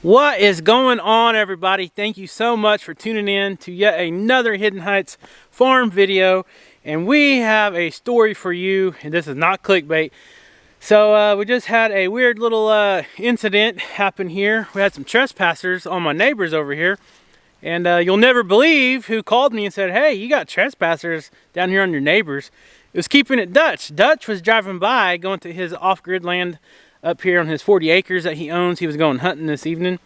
What is going on, everybody? Thank you so much for tuning in to yet another Hidden Heights farm video. And we have a story for you, and this is not clickbait. So we just had a weird little incident happen here. We had some trespassers on my neighbors over here. And you'll never believe who called me and said, hey, you got trespassers down here on your neighbors. It was Keeping It Dutch. Dutch was driving by, going to his off-grid land up here on his 40 acres that he owns. He was going hunting this evening.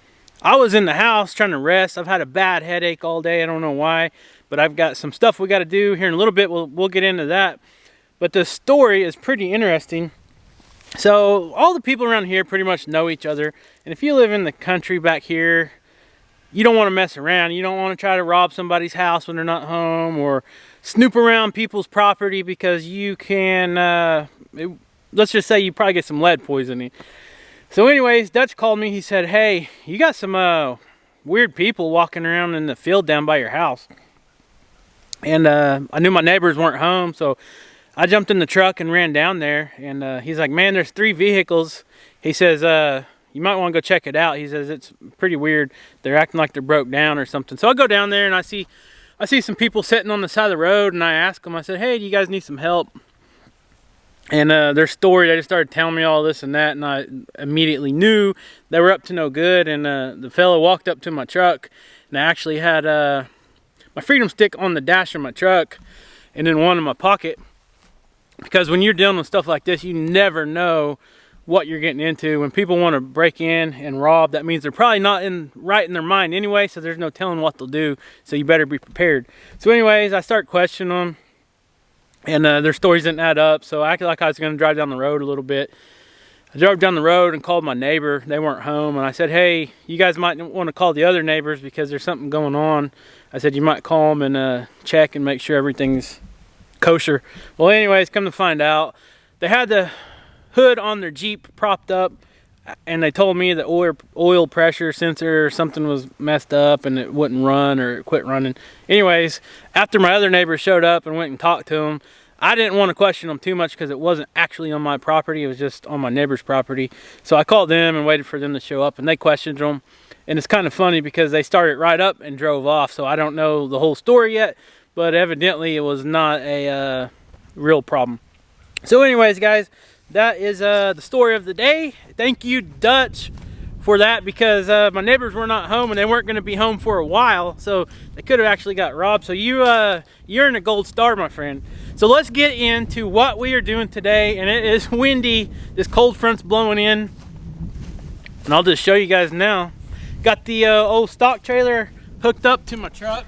I was in the house trying to rest. I've had a bad headache all day. I don't know why, but I've got some stuff we got to do here in a little bit. We'll get into that. But the story is pretty interesting. So all the people around here pretty much know each other. And if you live in the country back here, you don't want to mess around. You don't want to try to rob somebody's house when they're not home or snoop around people's property because you can, let's just say you probably get some lead poisoning. So anyways, Dutch called me. He said, hey, you got some weird people walking around in the field down by your house. And I knew my neighbors weren't home, so I jumped in the truck and ran down there. And he's like, man, there's 3 vehicles. He says, you might want to go check it out. He says, it's pretty weird. They're acting like they're broke down or something. So I go down there and I see some people sitting on the side of the road, and I ask them, I said, hey, do you guys need some help? And their story, they just started telling me all this and that, and I immediately knew they were up to no good. And the fellow walked up to my truck, and I actually had my freedom stick on the dash of my truck and then one in my pocket. Because when you're dealing with stuff like this, you never know what you're getting into. When people want to break in and rob, that means they're probably not right in their mind anyway, so there's no telling what they'll do, so you better be prepared. So anyways, I start questioning them. And their stories didn't add up, so I acted like I was going to drive down the road a little bit. I drove down the road and called my neighbor. They weren't home, and I said, hey, you guys might want to call the other neighbors because there's something going on. I said, you might call them and check and make sure everything's kosher. Well, anyways, come to find out, they had the hood on their Jeep propped up, and they told me the oil pressure sensor or something was messed up and it wouldn't run or it quit running. Anyways, after my other neighbor showed up and went and talked to him, I didn't want to question them too much because it wasn't actually on my property. It was just on my neighbor's property. So I called them and waited for them to show up, and they questioned them. And it's kind of funny because they started right up and drove off. So I don't know the whole story yet, but evidently it was not a real problem. So anyways, guys, that is the story of the day. Thank you, Dutch, for that, because my neighbors were not home and they weren't going to be home for a while, so they could have actually got robbed. So you earned a gold star, my friend. So let's get into what we are doing today. And it is windy. This cold front's blowing in, and I'll just show you guys now. Got the old stock trailer hooked up to my truck.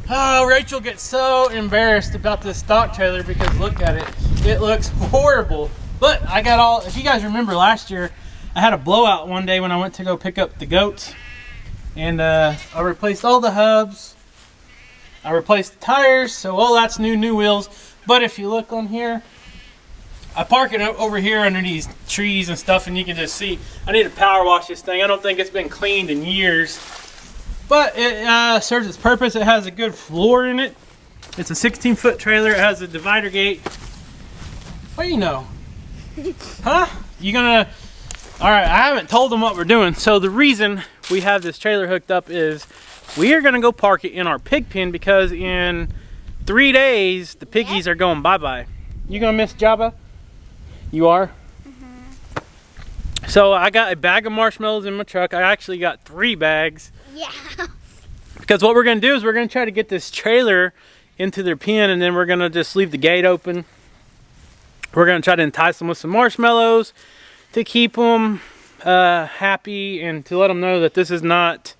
Oh, Rachel gets so embarrassed about this stock trailer because look at it. It looks horrible. But I got all, if you guys remember last year, I had a blowout one day when I went to go pick up the goats. And I replaced all the hubs. I replaced the tires, so all that's new wheels. But if you look on here, I park it over here under these trees and stuff, and you can just see, I need to power wash this thing. I don't think it's been cleaned in years. But it serves its purpose. It has a good floor in it. It's a 16-foot trailer. It has a divider gate. What do you know? Huh? You gonna... Alright, I haven't told them what we're doing. So the reason we have this trailer hooked up is we are gonna go park it in our pig pen because in 3 days, the piggies are going bye-bye. You gonna miss Jabba? You are? So I got a bag of marshmallows in my truck. I actually got 3 bags. Yeah. Because what we're going to do is we're going to try to get this trailer into their pen, and then we're going to just leave the gate open. We're going to try to entice them with some marshmallows to keep them happy and to let them know that this is not,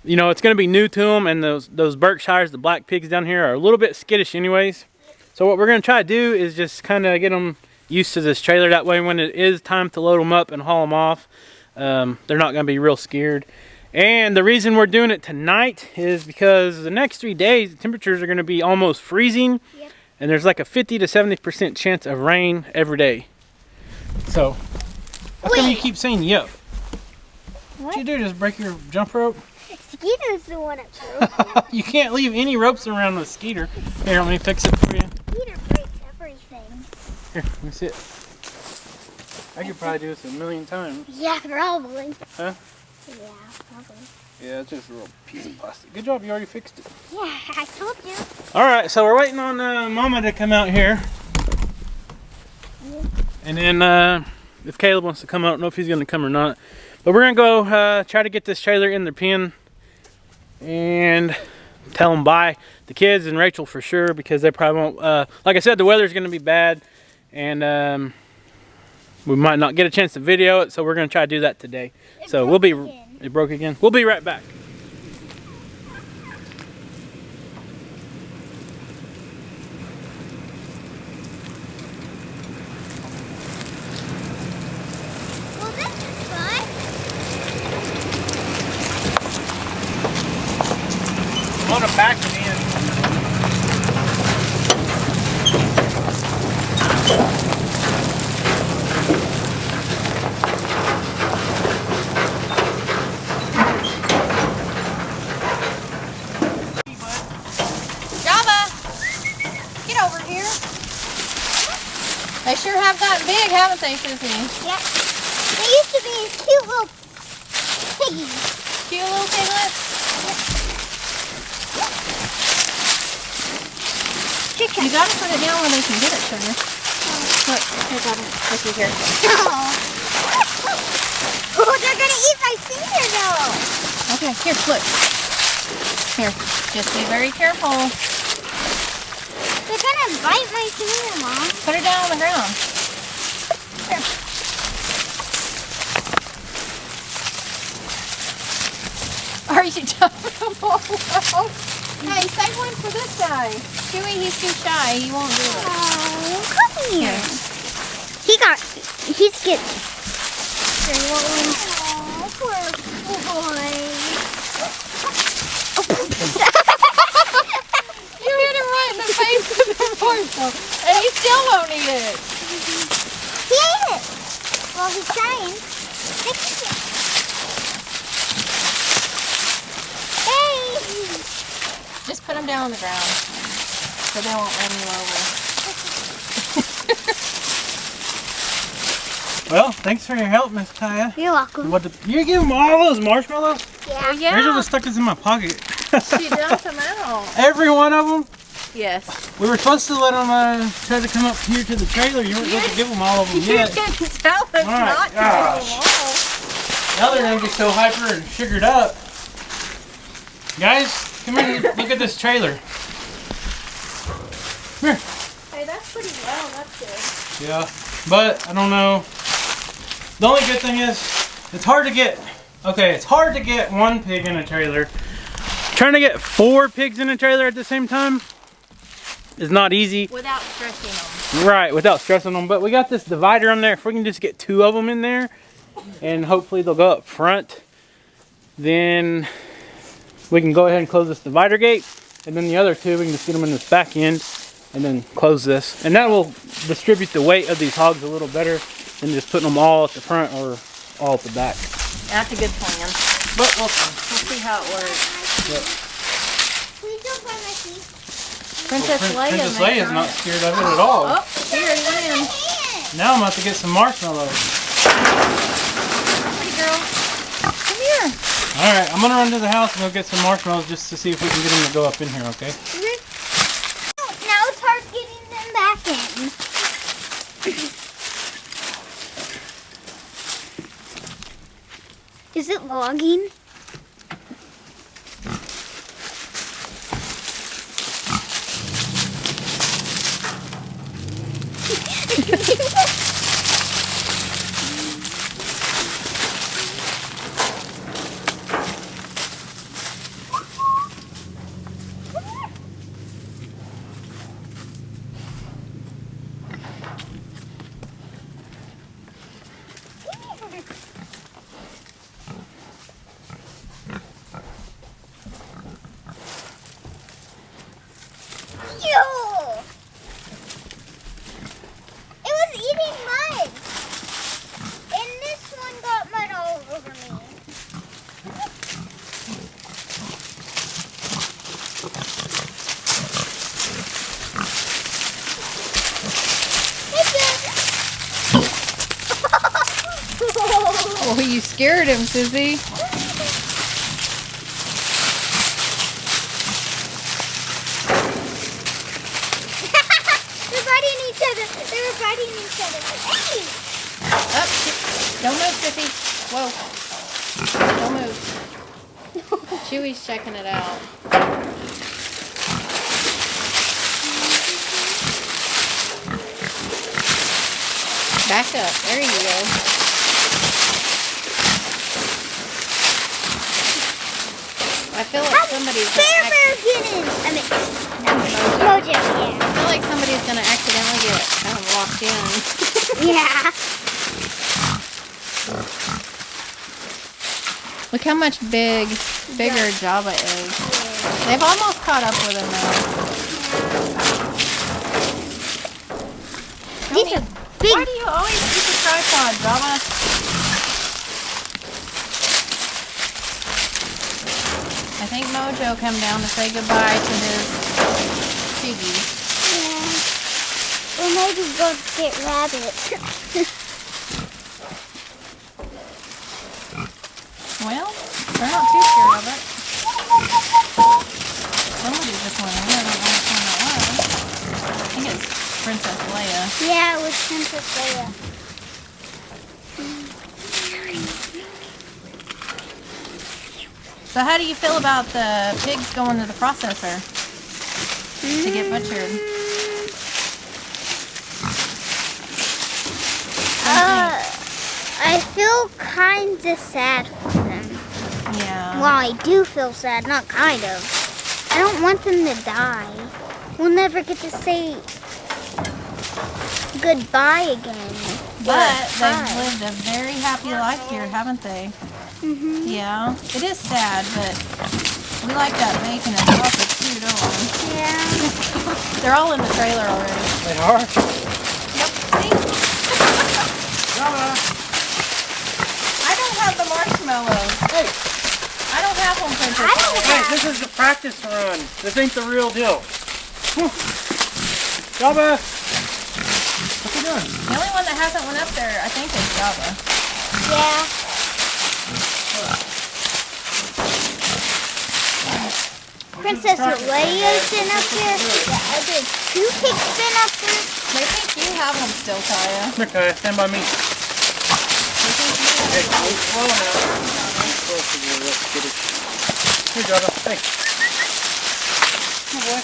you know, it's going to be new to them. And those Berkshires, the black pigs down here, are a little bit skittish anyways. So what we're going to try to do is just kind of get them used to this trailer. That way when it is time to load them up and haul them off, they're not going to be real scared. And the reason we're doing it tonight is because the next 3 days, the temperatures are going to be almost freezing. Yep. And there's like a 50 to 70% chance of rain every day. So, how come you keep saying yep? What you do, just break your jump rope? Skeeter's the one that broke. You can't leave any ropes around the Skeeter. Here, let me fix it for you. Skeeter breaks everything. Here, let me see it. I could probably do this a million times. Yeah, probably. Huh? Yeah, probably. Yeah, it's just a real piece of plastic. Good job, you already fixed it. Yeah, I told you. Alright, so we're waiting on Mama to come out here. And then if Caleb wants to come out, I don't know if he's going to come or not. But we're going to go try to get this trailer in their pen. And tell them bye. The kids and Rachel for sure, because they probably won't. Like I said, the weather's going to be bad. And we might not get a chance to video it. So we're going to try to do that today. So we'll be... It broke again? We'll be right back. Well, this is fun. I'm going to back it in. They sure have gotten big, haven't they, Sissy? Yeah. They used to be cute little piggies. Cute little piglets? Chicken. You gotta put it down where they can get it, sugar. Look, here, Bobby. Looky here. Oh, they're gonna eat my finger though. Okay, here, look. Here, just be very careful. They're gonna bite my finger, Mom. Put it down on the ground. Here. Are you dumping them all out? Hey, save one for this guy. Chewy, he's too shy. He won't do it. Oh, come here. He's getting. Here, you want one? Oh, poor boy. You hit him right in the face with the morsel, and he still won't eat it. He ate it. Well, he's trying. Hey! Just put them down on the ground so they won't run you over. Well, thanks for your help, Miss Kaya. You're welcome. You give them all those marshmallows? Yeah. Yeah. Rachel just stuck this in my pocket. She dumped them out. Every one of them? Yes. We were supposed to let them try to come up here to the trailer. You weren't supposed to give them all of them yet. You can tell us not to give them all. Now they're going to be so hyper and sugared up. Guys, come here and look at this trailer. Come here. Hey, that's pretty well. That's good. Yeah, but I don't know. The only good thing is, it's hard to get, it's hard to get one pig in a trailer. Trying to get 4 pigs in a trailer at the same time is not easy. Without stressing them. Right, without stressing them. But we got this divider on there. If we can just get 2 of them in there, and hopefully they'll go up front, then we can go ahead and close this divider gate. And then the other 2, we can just get them in this back end and then close this. And that will distribute the weight of these hogs a little better than just putting them all at the front or all at the back. That's a good plan. But we'll see how it works. Yep. Please don't bite my feet. Princess Leia. Princess Leia's not scared of it at all. Oh, here he went in. Now I'm about to get some marshmallows. Pretty girl. Come here. Alright, I'm going to run to the house and go get some marshmallows just to see if we can get them to go up in here, okay? Now it's hard getting them back in. Is it logging? scared him, Sissy. They're fighting each other. They were fighting each other. Hey! Up. Don't move, Sissy. Whoa. Don't move. Chewy's checking it out. Back up. There you go. I feel like somebody's Bear gonna get in. I mean, Mojo, yeah. I feel like somebody's gonna accidentally get locked in. Yeah. Look how much bigger Java is. They've almost caught up with him now. These are big. Why do you always use a tripod, Java? I think Mojo come down to say goodbye to his piggies. Yeah. Or maybe go get rabbits. Well, they're not too scared of it. Somebody just went in. I don't know which one that was. I think it's Princess Leia. Yeah, it was Princess Leia. So how do you feel about the pigs going to the processor to get butchered? I feel kind of sad for them. Yeah. Well, I do feel sad, not kind of. I don't want them to die. We'll never get to say goodbye again. But Bye. they've lived a very happy life here, haven't they? Mhm. Yeah. It is sad, but we like that bacon and sausage too, don't we? Yeah. They're all in the trailer already. They are? Yep. See? I don't have the marshmallows. Hey, I don't have them, Princess. I don't Leia. hey, this is the practice run. This ain't the real deal. Java! What you doing? The only one that hasn't went up there, I think, is Java. Yeah. Princess Leia's been up there. The other two pigs been up there. They think you have them still, Kaya. Okay, stand by me. They think you have Hey, them. move slow now. Slow for you, let's get it. Here, Java. Hey. Oh, boy.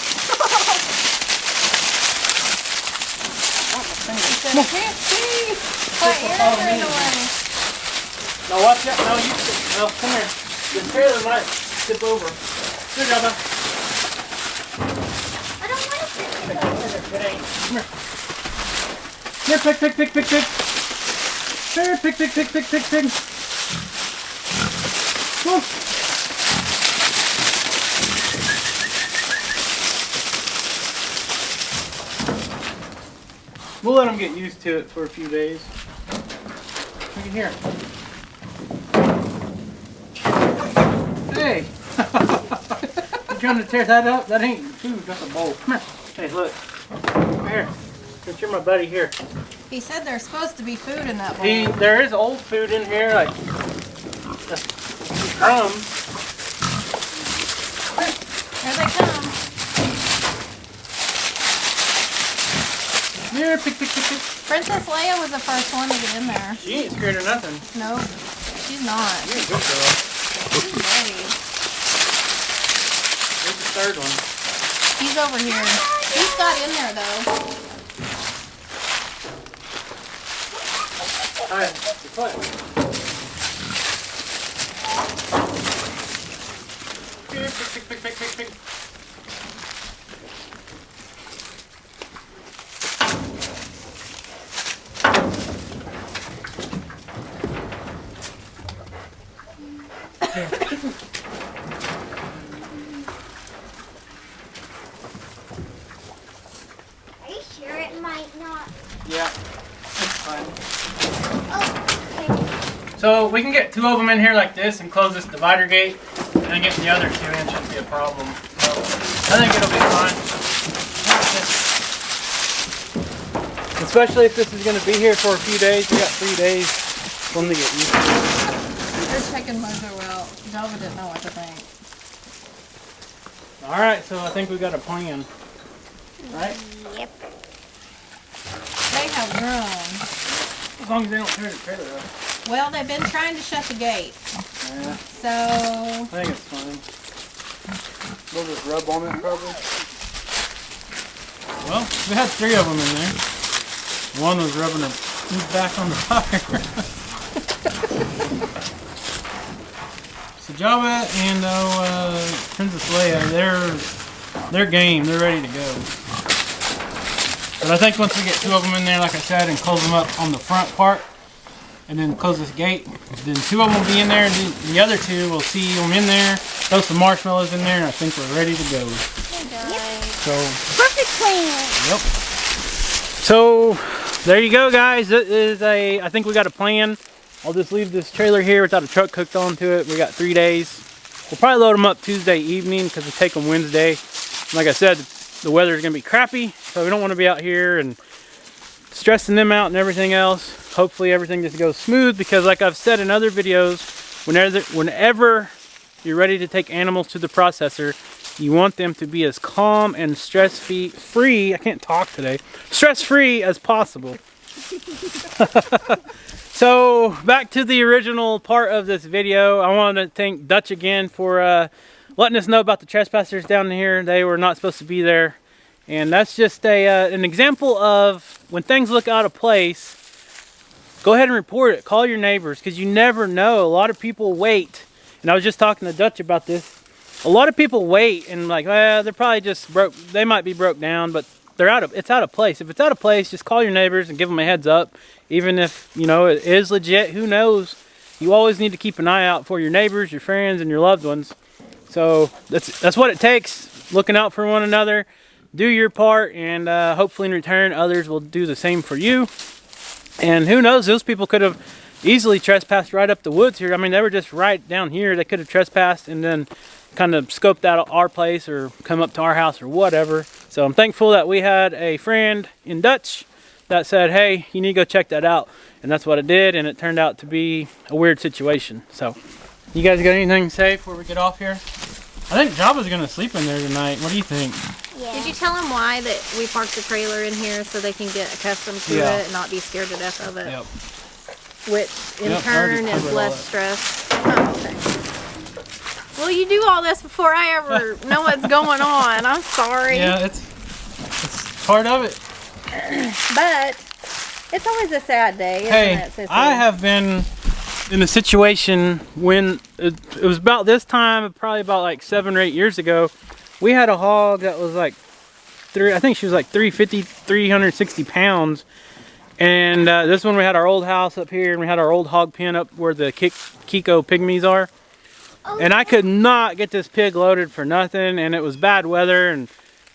He said, I can't see. My ears are in the way. Now watch out. No, come here. The trailer might tip over. Here, Java. I don't want to sit there. It ain't. Come here. Here, pick. Here, pick. Come on. We'll let them get used to it for a few days. Look at here. Hey! You trying to tear that up? That ain't food, that's a bowl. Come here. Hey, look. Come here. Since you're my buddy here. He said there's supposed to be food in that bowl. There is old food in here, like crumbs. Here they come. Here, pick. Princess Leia was the first one to get in there. She ain't scared of nothing. No, she's not. You're a good girl. She's brave. There's the third one. He's over here. He's got in there though. Alright, your foot. Here, pick. Are you sure it might not? Yeah, it's fine. Oh, okay. So we can get two of them in here like this and close this divider gate, and then getting the other two in shouldn't be a problem. So I think it'll be fine. Especially if this is going to be here for a few days. We got 3 days for them to get used to it. taking Mojo out. Java didn't know what to think. All right, so I think we got a plan, right? Yep. They have grown. As long as they don't tear the trailer up. Well, they've been trying to shut the gate. Yeah, So, I think it's fine. We'll just rub on it probably. Well, we had 3 of them in there. One was rubbing his back on the fire. So Java and Princess Leia, they're game. They're ready to go. But I think once we get 2 of them in there, like I said, and close them up on the front part, and then close this gate, then 2 of them will be in there, and the other 2 will see them in there, throw some marshmallows in there, and I think we're ready to go. So Perfect plan. yep. So there you go, guys. It is I think we got a plan. I'll just leave this trailer here without a truck hooked onto it. We got 3 days. We'll probably load them up Tuesday evening because we take them Wednesday. Like I said, the weather is going to be crappy, so we don't want to be out here and stressing them out and everything else. Hopefully everything just goes smooth because like I've said in other videos, whenever you're ready to take animals to the processor, you want them to be as calm and stress-free, I can't talk today, stress-free as possible. So back to the original part of this video, I want to thank Dutch again for letting us know about the trespassers down here. They were not supposed to be there. And that's just an example of when things look out of place, go ahead and report it. Call your neighbors because you never know. A lot of people wait. And I was just talking to Dutch about this. A lot of people wait and like, well, they're probably just broke. They might be broke down, but it's out of place. If it's out of place, just call your neighbors and give them a heads up. Even if, you know, it is legit, who knows? You always need to keep an eye out for your neighbors, your friends, and your loved ones. So that's what it takes. Looking out for one another. Do your part, and hopefully in return, others will do the same for you. And who knows? Those people could have easily trespassed right up the woods here. I mean, they were just right down here. They could have trespassed and then kind of scoped out our place or come up to our house or whatever. So I'm thankful that we had a friend in Dutch that said, hey, you need to go check that out. And that's what it did, and it turned out to be a weird situation. So you guys got anything to say before we get off here? I think Java's going to sleep in there tonight. What do you think? Yeah. did you tell them why that we parked the trailer in here so they can get accustomed to it and not be scared to death of it? Yep. Which in Yep, turn is less stress. Oh, okay. Well, you do all this before I ever know what's going on. I'm sorry. Yeah, it's part of it. But it's always a sad day, isn't Hey, it, Sissy? I have been in a situation when it was about this time, probably about like 7 or 8 years ago. We had a hog that was like I think she was like 350, 360 pounds. And this one, we had our old house up here, and we had our old hog pen up where the Kiko pygmies are. And I could not get this pig loaded for nothing, and it was bad weather, and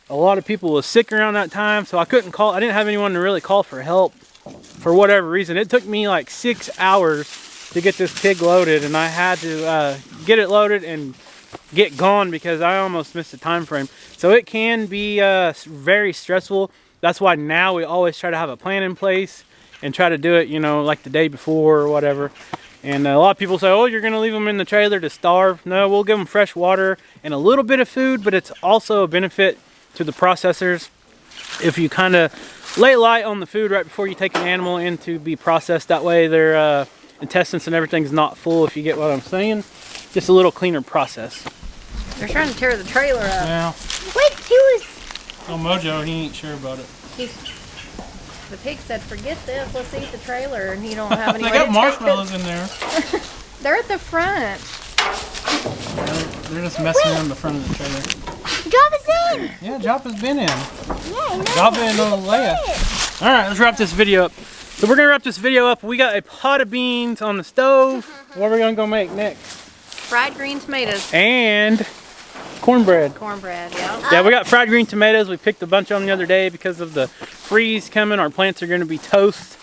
a lot of people was sick around that time, so I couldn't call. I didn't have anyone to really call for help for whatever reason. It took me like 6 hours to get this pig loaded, and I had to get it loaded and get gone because I almost missed the time frame. So it can be very stressful. That's why now we always try to have a plan in place and try to do it, you know, like the day before or whatever. And a lot of people say, oh, you're going to leave them in the trailer to starve. No, we'll give them fresh water and a little bit of food, but it's also a benefit to the processors. If you kind of lay light on the food right before you take an animal in to be processed, that way their intestines and everything's not full, if you get what I'm saying. Just a little cleaner process. They're trying to tear the trailer up. Yeah. Wait, he was. Oh, Mojo, he ain't sure about it. The pig said, forget this, let's eat the trailer, and he don't have any They way got to marshmallows in there. They're at the front. They're just messing around the front of the trailer. Java's in. Yeah, Joppa's been in. Yeah, Joppa and Leia. All right, let's wrap this video up. So we're gonna wrap this video up. We got a pot of beans on the stove. What are we gonna go make next? Fried green tomatoes. And cornbread. Cornbread, yeah. Yeah, we got fried green tomatoes. We picked a bunch of them the other day because of the freeze coming. Our plants are gonna be toast.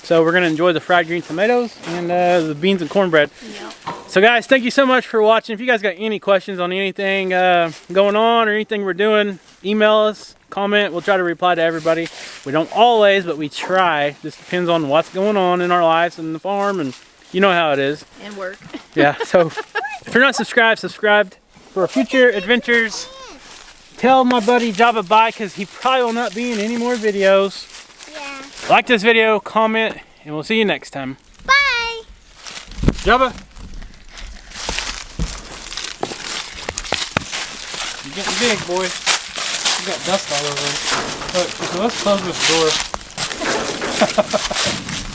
So we're gonna enjoy the fried green tomatoes and the beans and cornbread. Yep. So guys, thank you so much for watching. If you guys got any questions on anything going on or anything we're doing, email us, comment. We'll try to reply to everybody. We don't always, but we try. Just depends on what's going on in our lives and the farm and You know how it is. And work. Yeah, so if you're not subscribed, subscribe for future adventures. Tell my buddy Jabba bye because he probably will not be in any more videos. Yeah. Like this video, comment, and we'll see you next time. Bye. Jabba. You're getting big, boy. You got dust all over him. Look, so let's close this door.